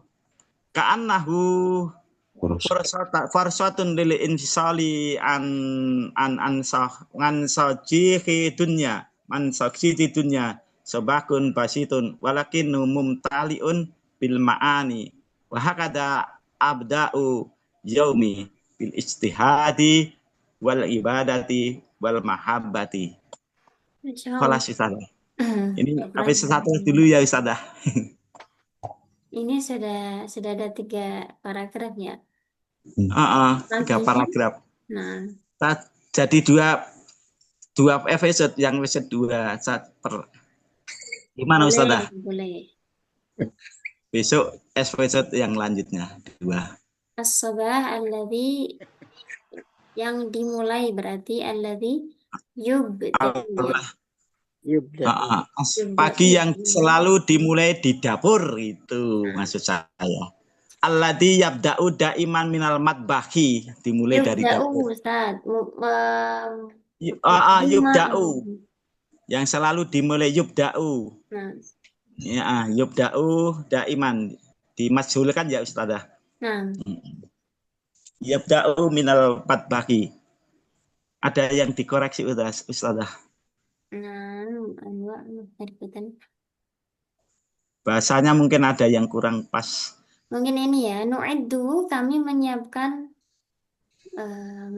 farsatun lil insali an sajihi dunya man sajihi dunya sabakun basitun walakin mumtaliun bil ma'ani wa hakada abda'u yaumi bil ijtihadi wal ibadati wal mahabbati. Kelas Ustazah. Ini episode 1 dulu ya Ustazah. Ini sudah ada 3 paragraf ya. 3 paragraf. Nah, Jadi dua episode, yang episode 2 gimana boleh, Ustazah? boleh. Besok episode yang lanjutnya 2. As-sabah alladhi, yang dimulai berarti alladhi yubda'u ya. Yubda'u. Pagi Yubda'u. yang selalu dimulai di dapur, itu maksud saya. Alladzi yabda'u daiman minal matbahi, dimulai dari Yubda'u, dapur. Ustaz. Lima. Yubda'u, yang selalu dimulai yubda'u. Nah, Ya, yubda'u daiman, dimajhulkan ya Ustazah. nah. Yabda'u minal matbahi. Ada yang dikoreksi Ustazah. Nah, anwa muftarikatan. Bahasanya mungkin ada yang kurang pas. Mungkin ini ya, nu'iddu, kami menyiapkan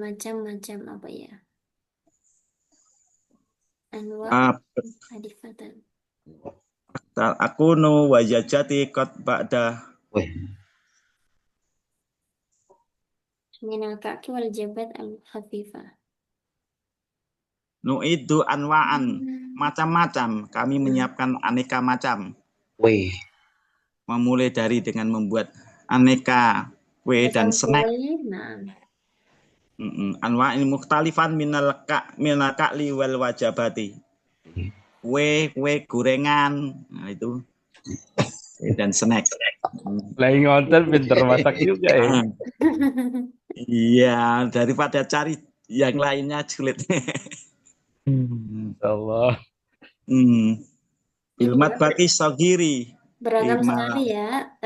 macam-macam apa ya? Anwa Ah, muftarikatan. Aku nu wajajati kot ba'da Wih, Minal kaki wal jabat al-khafifah. nu itu anwaan, macam-macam. Kami menyiapkan aneka macam. wih. Memulai dari dengan membuat aneka kue dan snack. Nah, Anwa'in mukhtalifan minal ka'li wal wajabati. Kue gorengan, nah itu. Dan snack. Lagi ngonten pinter masak juga ya. Iya, daripada cari yang lainnya sulit. Allah. Iya. Ilmat baki sogiri. Beragam sekali ya.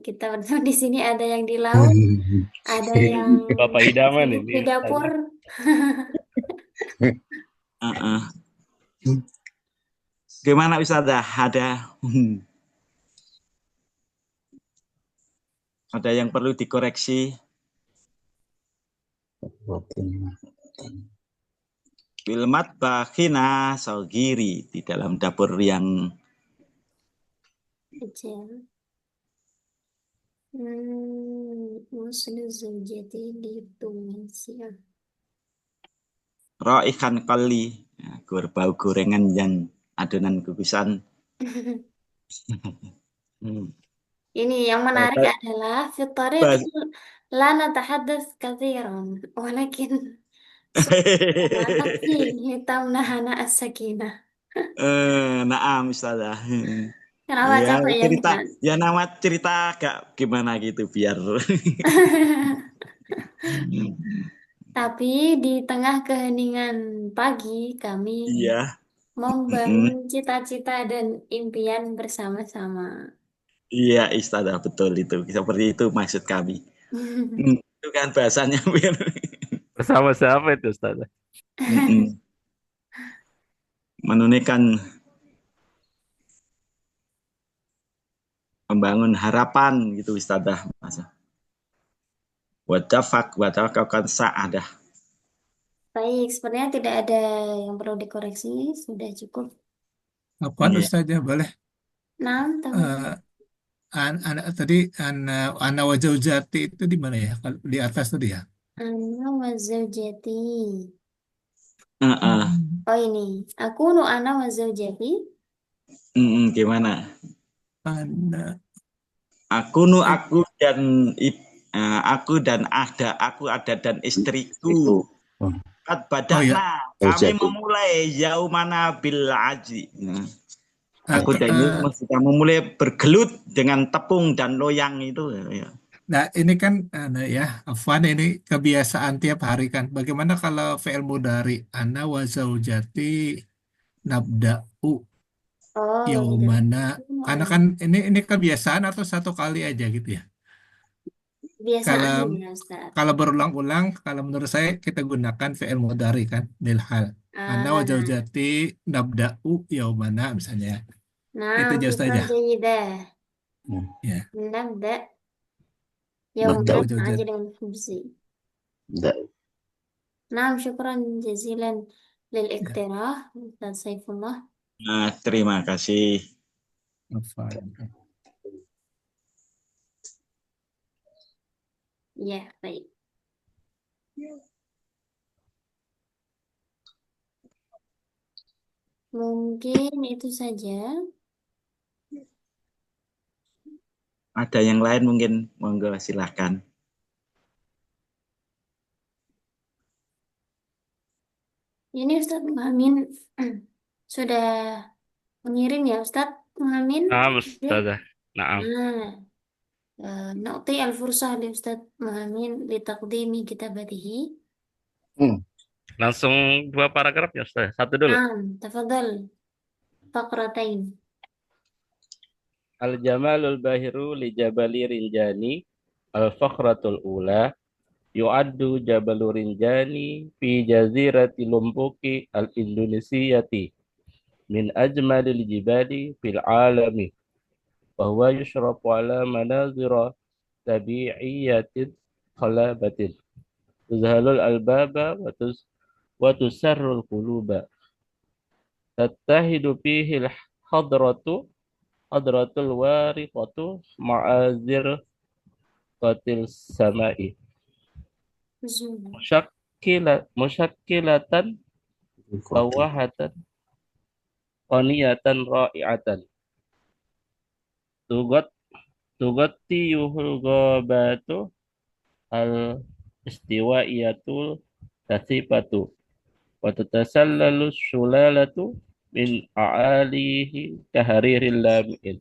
Kita berdua di sini ada yang di laut, ada yang Bapak idaman sibuk di ini. dapur. Gimana Ustazah? Ada yang perlu dikoreksi? Ilmat bakina sogiri, di dalam dapur yang Kecil. Muslim zaujati ditulis ya. roikan kali, bau gorengan yang adonan kukusan. Ini yang menarik adalah fi tariq la natahaddath katsiran walakin takfi litamnahana as-sakinah. Naam Ustazah. Kenapa Ya, capek ya cerita, Ustaz? ya nama cerita agak gimana gitu biar. Tapi di tengah keheningan pagi kami Iya. membangun cita-cita dan impian bersama-sama. Iya, Ustazah, betul itu. Seperti itu maksud kami. Itu kan bahasanya. Bersama siapa itu Ustaz? Menunaikan, membangun harapan gitu Ustazah. Wadafak sa'adah. Baik, sebenarnya tidak ada yang perlu dikoreksi, sudah cukup. Apaan Ustazah, boleh? Nah, Tadi ana wajaujati itu di mana ya? Kalau di atas tadi ya? ana wa zaujati. Oh ini, aku nu ana wa zaujati. Gimana? Ana. Aku dan aku ada dan istriku. Kat badana, kami memulai yaumana bil aji. Aku dan ini sudah memulai bergelut dengan tepung dan loyang itu. Nah, ini kan ya, Afwan, ini kebiasaan tiap hari kan. Bagaimana kalau fi'il mudhari ana wa zaujati nabda'u yaumana? Karena kan ini kebiasaan atau satu kali aja gitu ya. Biasaan ya, Ustaz. Kalau berulang-ulang, kalau menurut saya kita gunakan fi'il mudhari kan, lil hal. Ana wa zaujati nabda'u yaumana misalnya. Itu aja Ustaz aja. Ya. Nabda نبدأ يوما زوجات عاجلا الخبز. نعم شكرا جزيلا للاقتراح أستاذ سيف الله. Terima kasih. Ya, baik. Mungkin itu saja. Ada yang lain mungkin, monggo silahkan. Ini Ustadz Muhammad sudah mengirim ya Ustadz Muhammad? Naam Ya. Ustazah. Naam. نعطي الفرصة لأستاذ مهمين لتقديم كتابته. Langsung 2 paragraf ya Ustaz. Satu dulu. نعم تفضل فقرتين. Al-jamalul bahiru li jabali rinjani al-fakhratul ula yu'addu jabalu rinjani fi jazirati lumpuki al-indonesiyati min ajmalil jibali fil alami wa huwa yushrafu ala manazira tabi'iyatin khalabatin tuzhalul albaba wa tusarrul quluba tattahidu fihi hadratul wariqatu ma'azir qatil samai musyakkilatan bawahatan qaniyatan ra'iatan tugatti yuhul ghabatu al istiwaiyatul tasifatu wa tatasallalu sulalatu min a'alihi kahariril lamin.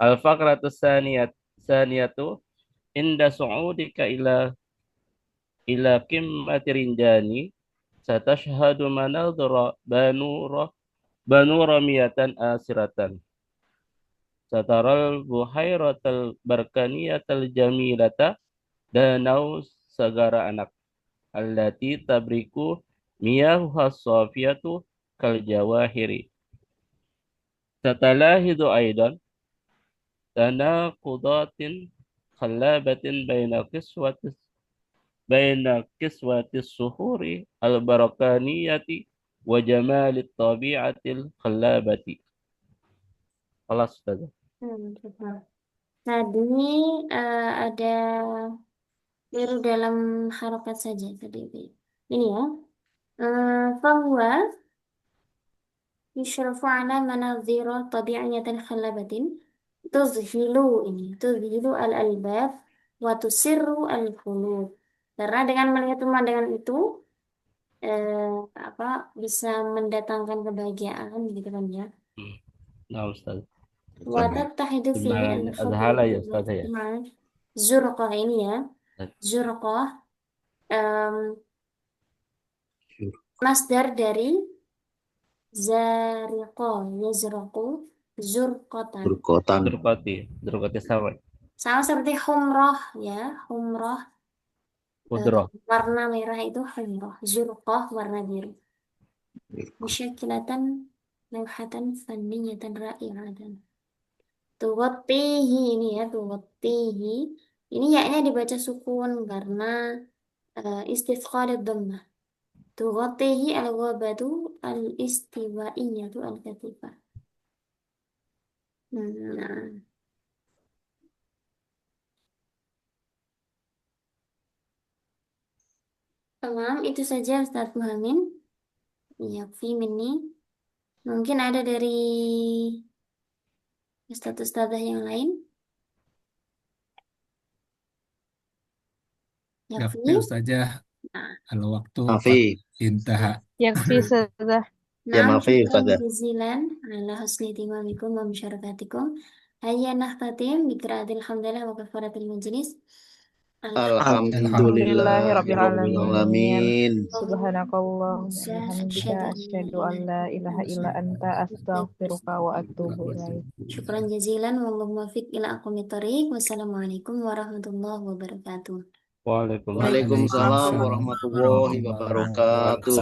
Al-faqratu saniyatu inda su'udika ila qimmati rinjani satashhadu manadhara banura miyatan asiratan sataral buhairatal barkaniyatal jamilata danau sagara anak allati tabriku miyahuha safiyatu kal jawahiri satalahidu aidan tanaqudatin khallabatin baina kiswatis suhuri al-barakaniyati wa jamalit tabi'atil khallabati. Kelas Ustaz. Tadi ada keliru dalam harokat saja tadi. Ini ya. Fahuwa yushrafu ala manazira tabi'iyatin khallabatin tuzhilu al-albab wa tusirru al-qulub. Karena dengan melihat pemandangan itu bisa mendatangkan kebahagiaan gitu kan ya. Nah Ustaz. Wa tattahidu fihi al-azhala ya Ustaz ya. Zurqah ini ya. Zurqah masdar dari zariqah, yazraqu, zurqatan. Zurqati sama. Sama seperti humrah ya, humrah. Warna merah itu humrah, zurqah warna biru. Musyakilatan lawhatan fanniyatan ra'i'atan. Tuwattihi ini ya, tuwattihi. Ini yaknya dibaca sukun karena istifqalid dhammah. Tughatihi al-ghabatu al-istiwaiyatu al-katifah. Nah. Tamam, itu saja Ustaz Muhammad. Yakfi minni. Mungkin ada dari Ustaz-ustazah yang lain. Yakfi Ustazah. Kalau waktu intaha. Yakfi Ustazah. Ya maafi Ustazah. Jazilan ala husni timamikum wa musyarakatikum. Hayya nahtatim biqiraatil hamdalah wa kafaratil majlis. Alhamdulillahirabbil alamin. Subhanakallah wa bihamdika asyhadu an la ilaha illa anta astaghfiruka wa atubu ilaik. Syukran jazilan wallahu muwaffiq ila aqwamit thoriq. Wassalamualaikum warahmatullahi wabarakatuh. Waalaikumsalam warahmatullahi wabarakatuh.